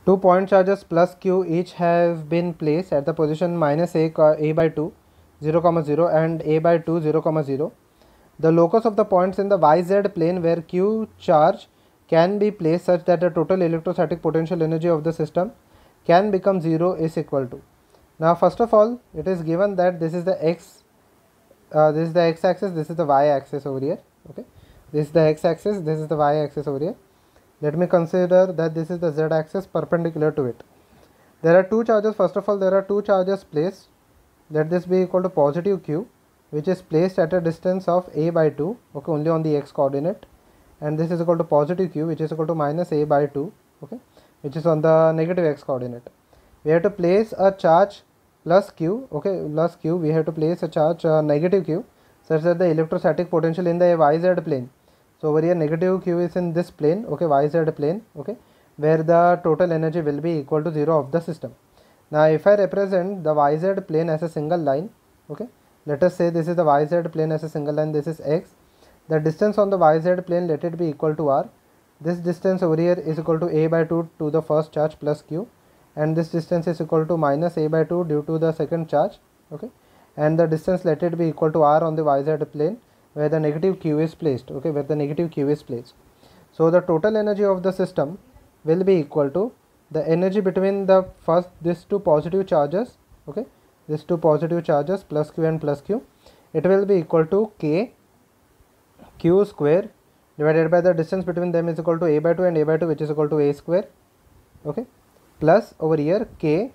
Two point charges plus q each have been placed at the position minus a by 2 0, 0 and a by 2 0, 0. The locus of the points in the yz plane where q charge can be placed such that the total electrostatic potential energy of the system can become 0 is equal to. Now first of all, it is given that this is the x axis, this is the y axis over here. Okay, this is the x axis, this is the y axis over here. Let me consider that this is the z axis perpendicular to it. There are two charges. First of all, there are two charges placed. Let this be equal to positive q, which is placed at a distance of a by 2, okay, only on the x coordinate, and this is equal to positive q, which is equal to minus a by 2, okay, which is on the negative x coordinate. We have to place a charge plus q, okay, plus q, we have to place a charge negative q, such that the electrostatic potential in the yz plane. So over here negative q is in this plane, okay, yz plane, okay, where the total energy will be equal to 0 of the system. Now if I represent the yz plane as a single line, okay, let us say this is the yz plane as a single line, this is x. The distance on the yz plane, let it be equal to r. This distance over here is equal to a by 2 to the first charge plus q, and this distance is equal to minus a by 2 due to the second charge, okay, and the distance, let it be equal to r on the yz plane where the negative q is placed, okay, where the negative q is placed. So the total energy of the system will be equal to the energy between the first these two positive charges, okay, these two positive charges plus q and plus q, it will be equal to k q square divided by the distance between them is equal to a by 2 and a by 2, which is equal to a square, okay, plus over here k,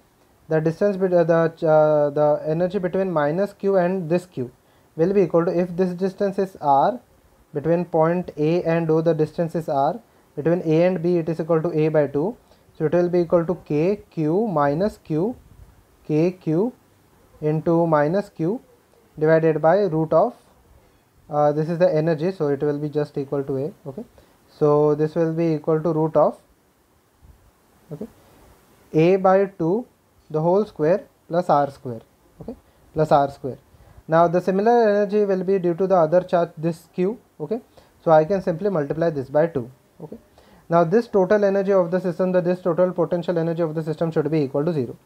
the distance between the energy between minus q and this q will be equal to, if this distance is r, between point A and O the distance is r, between A and B it is equal to a by 2, so it will be equal to k q minus q, k q into minus q divided by root of this is the energy, so it will be just equal to a, okay, so this will be equal to root of, okay, a by 2 the whole square plus r square, okay, plus r square. Now the similar energy will be due to the other charge, this q, okay, so I can simply multiply this by 2, okay. Now this total energy of the system, this total potential energy of the system should be equal to 0.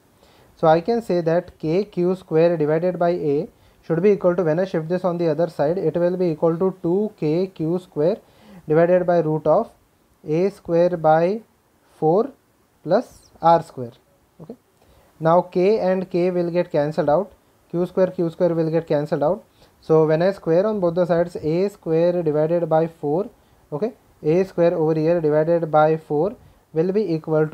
So I can say that k q square divided by a should be equal to, when I shift this on the other side, it will be equal to 2k q square divided by root of a square by 4 plus r square, okay. Now k and k will get cancelled out, q square will get cancelled out. So when I square on both the sides, a square divided by 4, okay, a square over here divided by 4 will be equal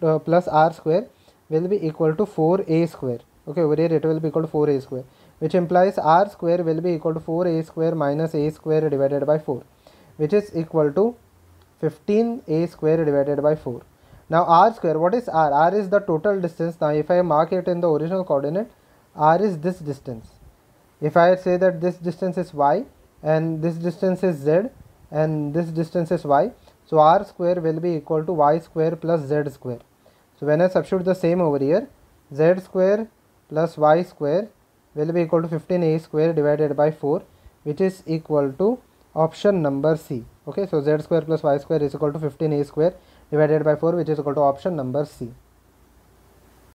to plus r square will be equal to 4a square, okay, over here it will be equal to 4a square, which implies r square will be equal to 4a square minus a square divided by 4, which is equal to 15a square divided by 4. Now r square, what is r? R is the total distance. Now if I mark it in the original coordinate, r is this distance. If I say that this distance is y and this distance is z and this distance is y, so r square will be equal to y square plus z square. So when I substitute the same over here, z square plus y square will be equal to 15a square divided by 4, which is equal to option number C, okay. So z square plus y square is equal to 15a square divided by 4, which is equal to option number C.